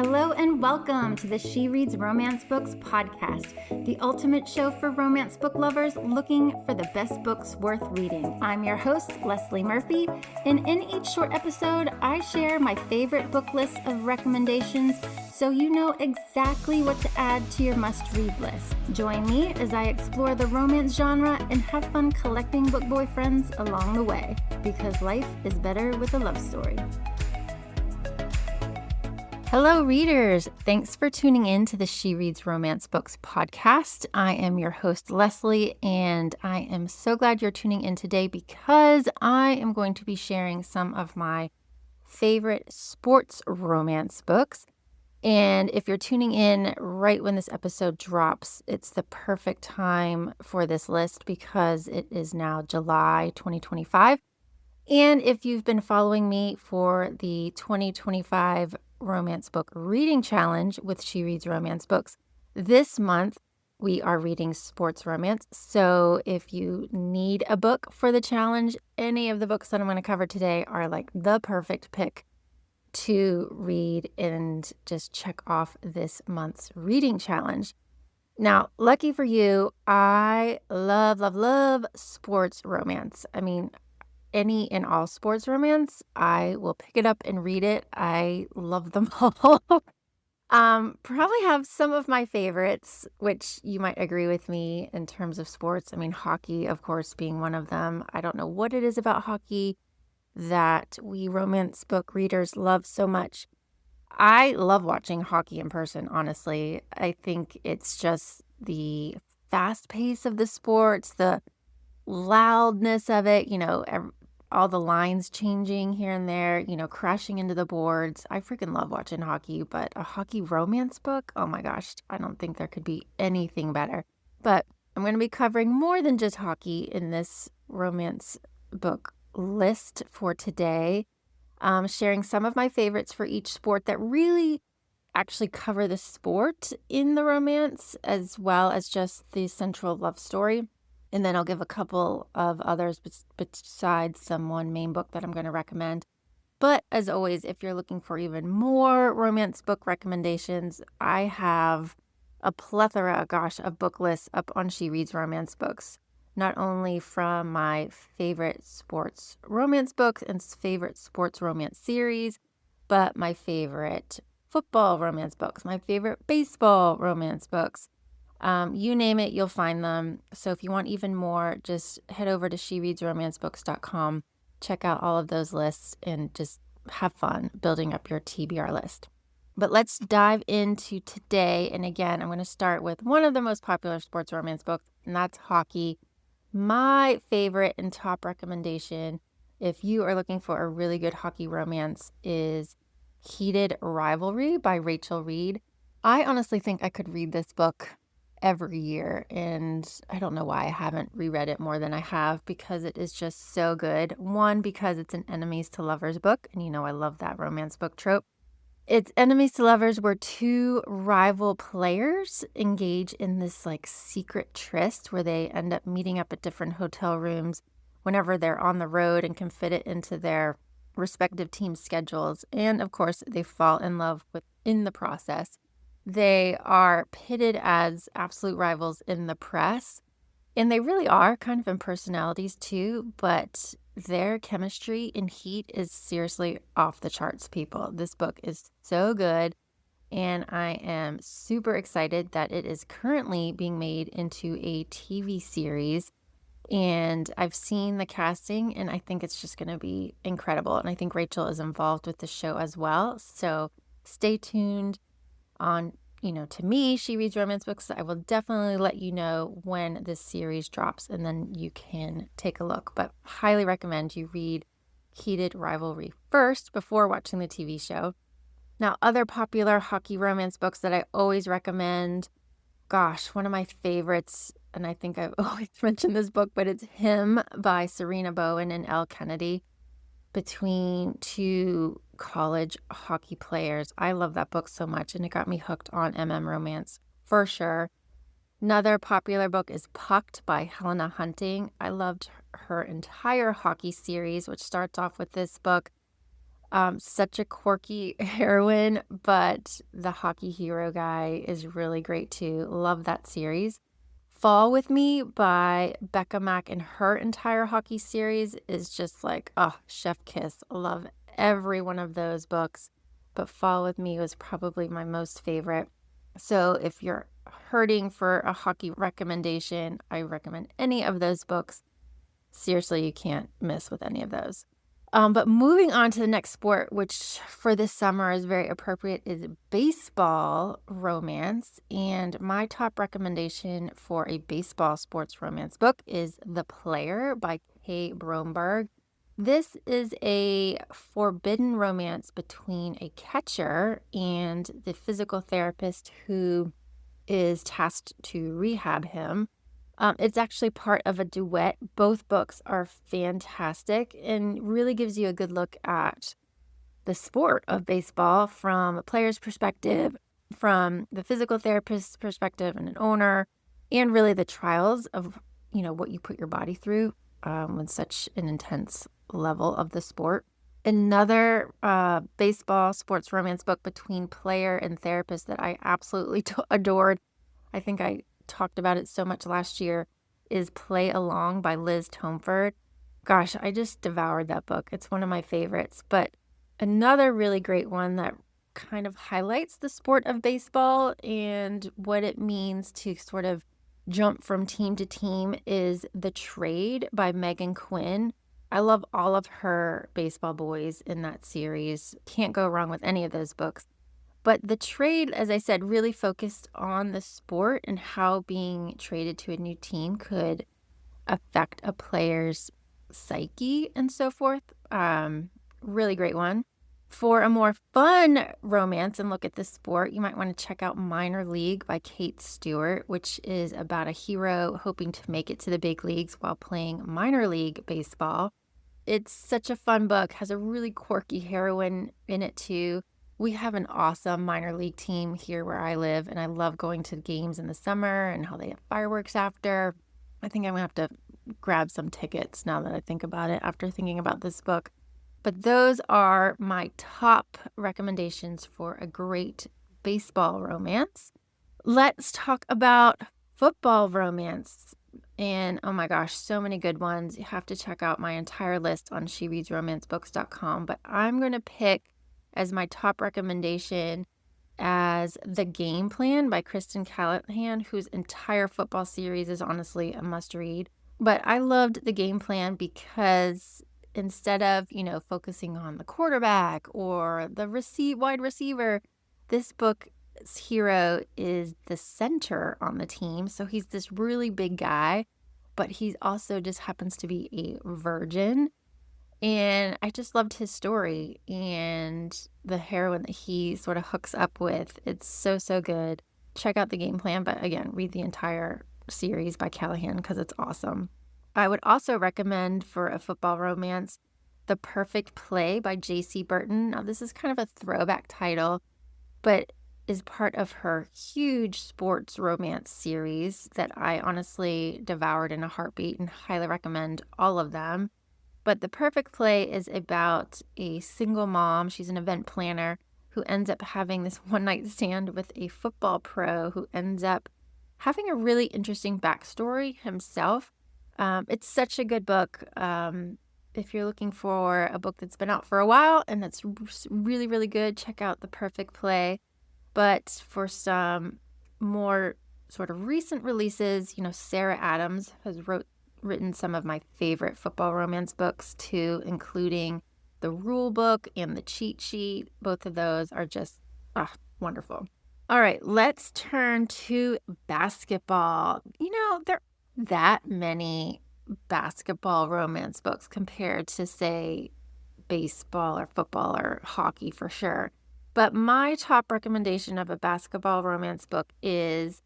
Hello and welcome to the She Reads Romance Books podcast, the ultimate show for romance book lovers looking for the best books worth reading. I'm your host, Leslie Murphy, and in each short episode, I share my favorite book list of recommendations so you know exactly what to add to your must-read list. Join me as I explore the romance genre and have fun collecting book boyfriends along the way, because life is better with a love story. Hello, readers. Thanks for tuning in to the She Reads Romance Books podcast. I am your host, Leslie, and I am so glad you're tuning in today because I am going to be sharing some of my favorite sports romance books. And if you're tuning in right when this episode drops, it's the perfect time for this list because it is now July 2025. And if you've been following me for the 2025 Romance Book Reading Challenge with She Reads Romance Books, this month we are reading sports romance. So if you need a book for the challenge, any of the books that I'm going to cover today are like the perfect pick to read and just check off this month's reading challenge. Now, lucky for you, I love sports romance. I mean, any and all sports romance, I will pick it up and read it. I love them all. Probably have some of my favorites, which you might agree with me in terms of sports. I mean, hockey, of course, being one of them. I don't know what it is about hockey that we romance book readers love so much. I love watching hockey in person, honestly. I think it's just the fast pace of the sports, the loudness of it, all the lines changing here and there, crashing into the boards. I freaking love watching hockey, but a hockey romance book, oh my gosh, I don't think there could be anything better. But I'm going to be covering more than just hockey in this romance book list for today, sharing some of my favorites for each sport that really actually cover the sport in the romance as well as just the central love story. And then I'll give a couple of others besides some one main book that I'm going to recommend. But as always, if you're looking for even more romance book recommendations, I have a plethora, of book lists up on She Reads Romance Books. Not only from my favorite sports romance books and favorite sports romance series, but my favorite football romance books, my favorite baseball romance books. You name it, you'll find them. So if you want even more, just head over to shereadsromancebooks.com, check out all of those lists, and just have fun building up your TBR list. But let's dive into today. And again, I'm going to start with one of the most popular sports romance books, and that's hockey. My favorite and top recommendation, if you are looking for a really good hockey romance, is Heated Rivalry by Rachel Reed. I honestly think I could read this book every year, and I don't know why I haven't reread it more than I have, because it is just so good. One, because it's an enemies to lovers book, and I love that romance book trope. It's enemies to lovers where two rival players engage in this like secret tryst where they end up meeting up at different hotel rooms whenever they're on the road and can fit it into their respective team schedules. And of course, they fall in love within the process. They are pitted as absolute rivals in the press, and they really are kind of in personalities too, but their chemistry and heat is seriously off the charts, people. This book is so good, and I am super excited that it is currently being made into a TV series. And I've seen the casting, and I think it's just going to be incredible. And I think Rachel is involved with the show as well. So stay tuned on, to me, She Reads Romance Books. I will definitely let you know when this series drops, and then you can take a look. But highly recommend you read Heated Rivalry first before watching the TV show. Now, other popular hockey romance books that I always recommend, one of my favorites, and I think I've always mentioned this book, but it's Him by Serena Bowen and Elle Kennedy. Between two college hockey players. I love that book so much, and it got me hooked on romance for sure. Another popular book is Pucked by Helena Hunting. I loved her entire hockey series, which starts off with this book Such a quirky heroine, but the hockey hero guy is really great too. Love that series. Fall with Me by Becca Mack and her entire hockey series is just like, oh, chef kiss. Love every one of those books, but Fall with Me was probably my most favorite. So if you're hurting for a hockey recommendation, I recommend any of those books. Seriously, you can't miss with any of those. But moving on to the next sport, which for this summer is very appropriate, is baseball romance. And my top recommendation for a baseball sports romance book is The Player by Kay Bromberg. This is a forbidden romance between a catcher and the physical therapist who is tasked to rehab him. It's actually part of a duet. Both books are fantastic and really gives you a good look at the sport of baseball from a player's perspective, from the physical therapist's perspective and an owner, and really the trials of, what you put your body through with such an intense level of the sport. Another baseball sports romance book between player and therapist that I absolutely adored. I think I talked about it so much last year is Play Along by Liz Tomford. Gosh, I just devoured that book. It's one of my favorites. But another really great one that kind of highlights the sport of baseball and what it means to sort of jump from team to team is The Trade by Megan Quinn. I love all of her baseball boys in that series. Can't go wrong with any of those books. But The Trade, as I said, really focused on the sport and how being traded to a new team could affect a player's psyche and so forth. Really great one. For a more fun romance and look at the sport, you might want to check out Minor League by Kate Stewart, which is about a hero hoping to make it to the big leagues while playing minor league baseball. It's such a fun book, has a really quirky heroine in it too. We have an awesome minor league team here where I live, and I love going to games in the summer and how they have fireworks after. I think I'm going to have to grab some tickets now that I think about it after thinking about this book. But those are my top recommendations for a great baseball romance. Let's talk about football romance. And oh my gosh, so many good ones. You have to check out my entire list on shereadsromancebooks.com. But I'm going to pick as my top recommendation as The Game Plan by Kristen Callahan, whose entire football series is honestly a must read. But I loved The Game Plan because instead of, focusing on the quarterback or the wide receiver, this book's hero is the center on the team. So he's this really big guy, but he also just happens to be a virgin. And I just loved his story and the heroine that he sort of hooks up with. It's so, so good. Check out The Game Plan, but again, read the entire series by Callahan because it's awesome. I would also recommend for a football romance, The Perfect Play by J.C. Burton. Now, this is kind of a throwback title, but is part of her huge sports romance series that I honestly devoured in a heartbeat and highly recommend all of them. But The Perfect Play is about a single mom. She's an event planner who ends up having this one-night stand with a football pro who ends up having a really interesting backstory himself. It's such a good book. If you're looking for a book that's been out for a while and that's really, really good, check out The Perfect Play. But for some more sort of recent releases, Sarah Adams has written some of my favorite football romance books too, including The Rule Book and The Cheat Sheet. Both of those are just wonderful. All right, let's turn to basketball. There aren't that many basketball romance books compared to, say, baseball or football or hockey for sure. But my top recommendation of a basketball romance book is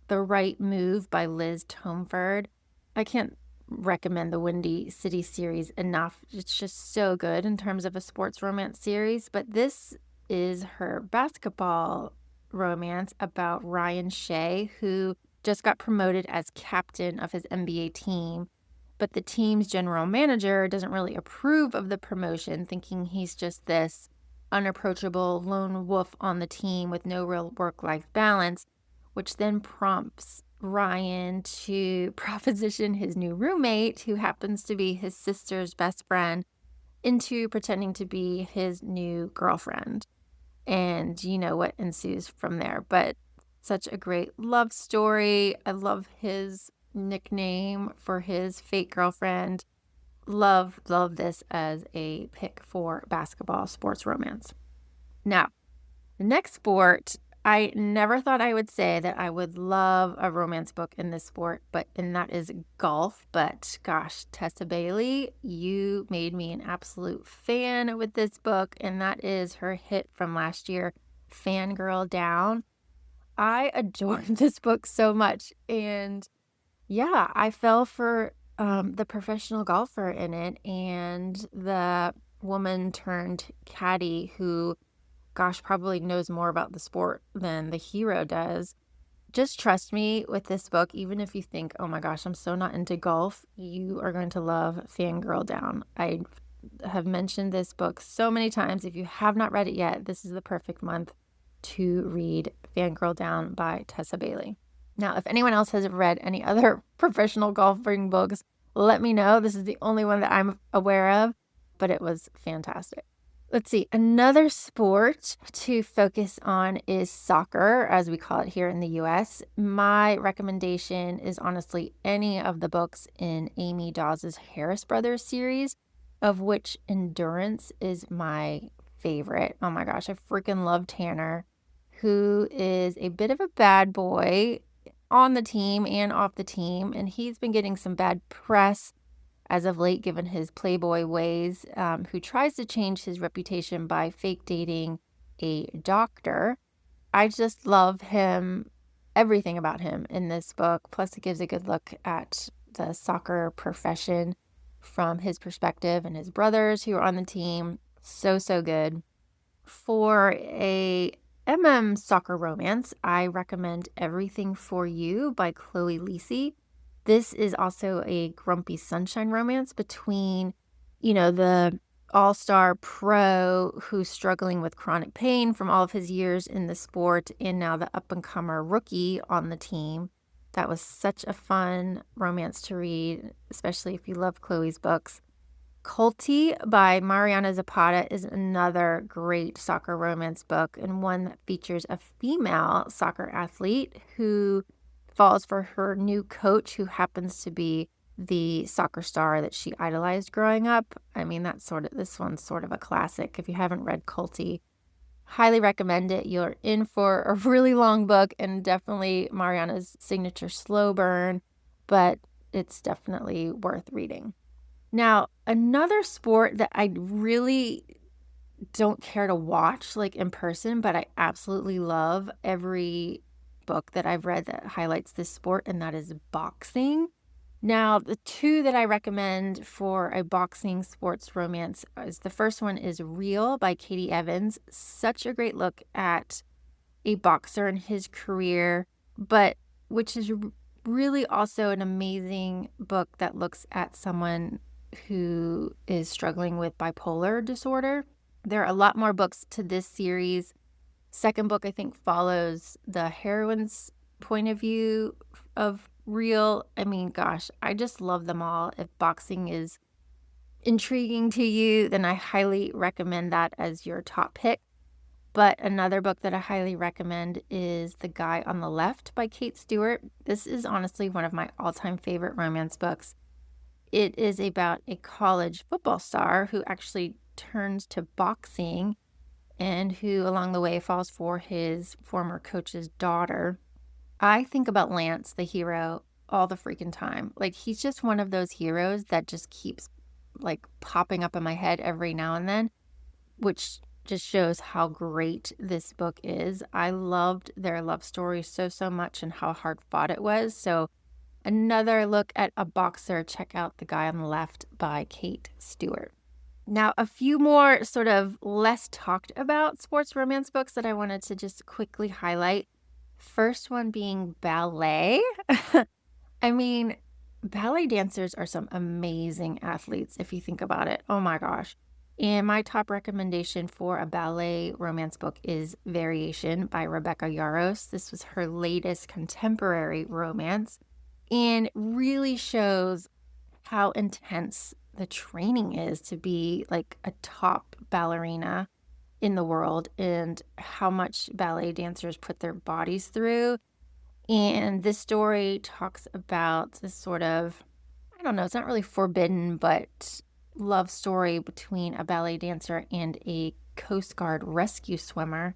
The Right Move by Liz Tomford. I can't recommend the Windy City series enough. It's just so good in terms of a sports romance series. But this is her basketball romance about Ryan Shea, who just got promoted as captain of his NBA team. but the team's general manager doesn't really approve of the promotion, thinking he's just this unapproachable lone wolf on the team with no real work-life balance, which then prompts Ryan to proposition his new roommate, who happens to be his sister's best friend, into pretending to be his new girlfriend. And you know what ensues from there. But such a great love story. I love his nickname for his fake girlfriend. Love this as a pick for basketball sports romance. Now, the next sport, I never thought I would say that I would love a romance book in this sport, and that is golf. But gosh, Tessa Bailey, you made me an absolute fan with this book, and that is her hit from last year, Fangirl Down. I adored this book so much, and yeah, I fell for the professional golfer in it and the woman turned caddy who, gosh, probably knows more about the sport than the hero does. Just trust me with this book, even if you think, oh my gosh, I'm so not into golf, you are going to love Fangirl Down. I have mentioned this book so many times. If you have not read it yet, this is the perfect month to read Fangirl Down by Tessa Bailey. Now, if anyone else has read any other professional golfing books, let me know. This is the only one that I'm aware of, but it was fantastic. Let's see. Another sport to focus on is soccer, as we call it here in the US. My recommendation is honestly any of the books in Amy Dawes' Harris Brothers series, of which Endurance is my favorite. Oh my gosh, I freaking love Tanner, who is a bit of a bad boy on the team and off the team, and he's been getting some bad press as of late, given his playboy ways, who tries to change his reputation by fake dating a doctor. I just love him, everything about him in this book. Plus, it gives a good look at the soccer profession from his perspective and his brothers who are on the team. So good. For a soccer romance, I recommend Everything for You by Chloe Lisi. This is also a grumpy sunshine romance between, the all-star pro who's struggling with chronic pain from all of his years in the sport and now the up-and-comer rookie on the team. That was such a fun romance to read, especially if you love Chloe's books. Culty by Mariana Zapata is another great soccer romance book and one that features a female soccer athlete who falls for her new coach, who happens to be the soccer star that she idolized growing up. I mean, this one's sort of a classic. If you haven't read Culty, highly recommend it. You're in for a really long book and definitely Mariana's signature slow burn, but it's definitely worth reading. Now, another sport that I really don't care to watch like in person, but I absolutely love every book that I've read that highlights this sport, and that is boxing. Now, the two that I recommend for a boxing sports romance is the first one is Real by Katie Evans. Such a great look at a boxer and his career, but which is really also an amazing book that looks at someone who is struggling with bipolar disorder. There are a lot more books to this series. Second book, I think, follows the heroine's point of view of Real. I mean, gosh, I just love them all. If boxing is intriguing to you, then I highly recommend that as your top pick. But another book that I highly recommend is The Guy on the Left by Kate Stewart. This is honestly one of my all-time favorite romance books. It is about a college football star who actually turns to boxing and who along the way falls for his former coach's daughter. I think about Lance, the hero, all the freaking time. Like, he's just one of those heroes that just keeps like popping up in my head every now and then, which just shows how great this book is. I loved their love story so much and how hard fought it was. So another look at a boxer, check out The Guy on the Left by Kate Stewart. Now, a few more sort of less talked about sports romance books that I wanted to just quickly highlight. First one being Ballet. I mean, ballet dancers are some amazing athletes if you think about it. Oh my gosh. And my top recommendation for a ballet romance book is Variation by Rebecca Yarros. This was her latest contemporary romance and really shows how intense the training is to be like a top ballerina in the world and how much ballet dancers put their bodies through. And this story talks about this sort of, I don't know, it's not really forbidden, but love story between a ballet dancer and a Coast Guard rescue swimmer.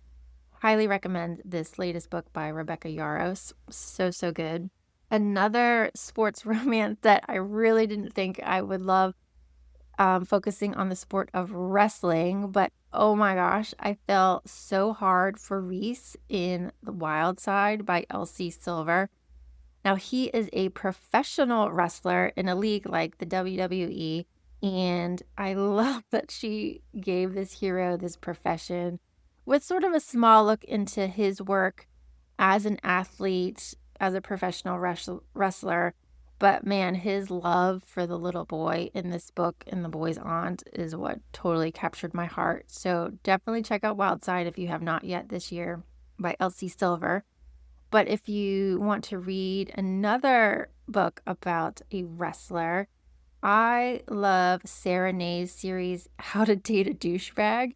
Highly recommend this latest book by Rebecca Yarros. So, so good. Another sports romance that I really didn't think I would love, focusing on the sport of wrestling, but oh my gosh, I felt so hard for Reese in The Wild Side by Elsie Silver. Now, he is a professional wrestler in a league like the WWE, and I love that she gave this hero this profession with sort of a small look into his work as an athlete, as a professional wrestler. But man, his love for the little boy in this book and the boy's aunt is what totally captured my heart. So definitely check out Wildside if you have not yet this year by Elsie Silver. But if you want to read another book about a wrestler, I love Sarah Nay's series, How to Date a Douchebag.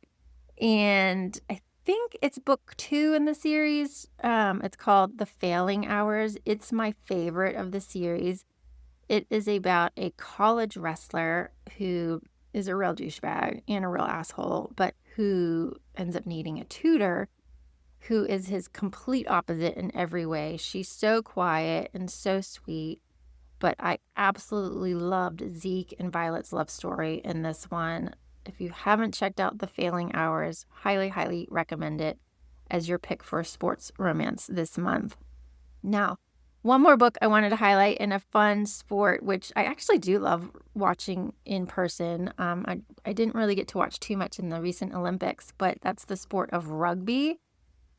And I think it's book 2 in the series. It's called The Failing Hours. It's my favorite of the series. It is about a college wrestler who is a real douchebag and a real asshole, but who ends up needing a tutor who is his complete opposite in every way. She's so quiet and so sweet, but I absolutely loved Zeke and Violet's love story in this one. If you haven't checked out The Failing Hours, highly, highly recommend it as your pick for a sports romance this month. Now, one more book I wanted to highlight in a fun sport, which I actually do love watching in person. I didn't really get to watch too much in the recent Olympics, but that's the sport of rugby.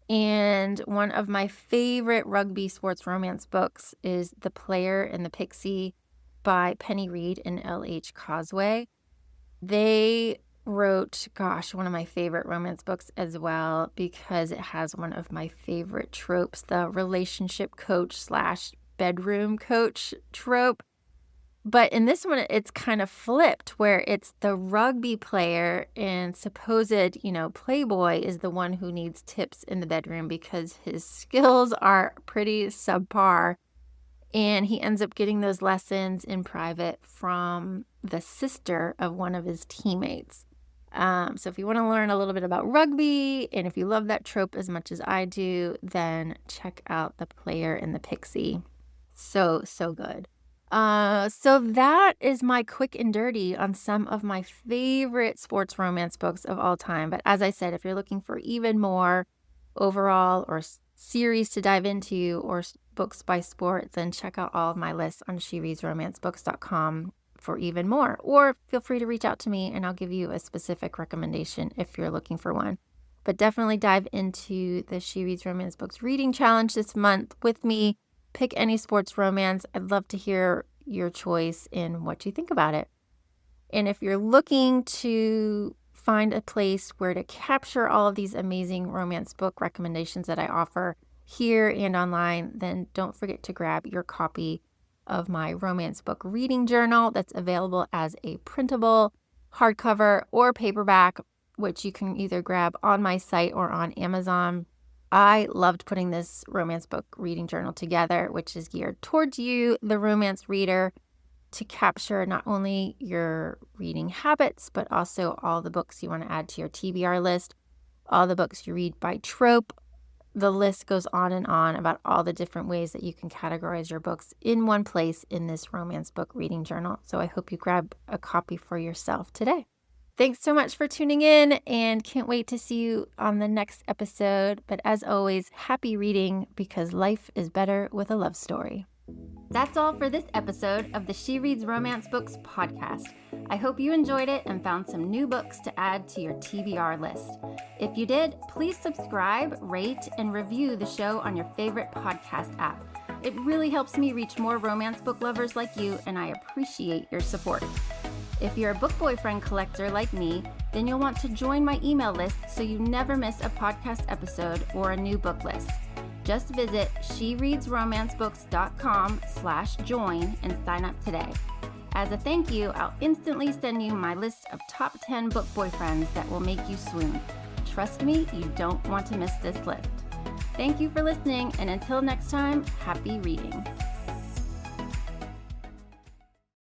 And one of my favorite rugby sports romance books is The Player and the Pixie by Penny Reed and L.H. Causeway. They wrote, gosh, one of my favorite romance books as well, because it has one of my favorite tropes, the relationship coach slash bedroom coach trope. But in this one, it's kind of flipped, where it's the rugby player and supposed, playboy is the one who needs tips in the bedroom because his skills are pretty subpar. And he ends up getting those lessons in private from the sister of one of his teammates. So if you want to learn a little bit about rugby, and if you love that trope as much as I do, then check out The Player and the Pixie. So, so good. So that is my quick and dirty on some of my favorite sports romance books of all time. But as I said, if you're looking for even more overall or series to dive into or books by sport, then check out all of my lists on shereadsromancebooks.com for even more. Or feel free to reach out to me and I'll give you a specific recommendation if you're looking for one. But definitely dive into the She Reads Romance Books reading challenge this month with me. Pick any sports romance. I'd love to hear your choice and what you think about it. And if you're looking to find a place where to capture all of these amazing romance book recommendations that I offer here and online, then don't forget to grab your copy of my romance book reading journal that's available as a printable, hardcover, or paperback, which you can either grab on my site or on Amazon. I loved putting this romance book reading journal together, which is geared towards you, the romance reader, to capture not only your reading habits, but also all the books you want to add to your TBR list, all the books you read by trope. The list goes on and on about all the different ways that you can categorize your books in one place in this romance book reading journal. So I hope you grab a copy for yourself today. Thanks so much for tuning in and can't wait to see you on the next episode. But as always, happy reading because life is better with a love story. That's all for this episode of the She Reads Romance Books podcast. I hope you enjoyed it and found some new books to add to your TBR list. If you did, please subscribe, rate, and review the show on your favorite podcast app. It really helps me reach more romance book lovers like you, and I appreciate your support. If you're a book boyfriend collector like me, then you'll want to join my email list so you never miss a podcast episode or a new book list. Just visit shereadsromancebooks.com/join and sign up today. As a thank you, I'll instantly send you my list of top 10 book boyfriends that will make you swoon. Trust me, you don't want to miss this list. Thank you for listening, and until next time, happy reading.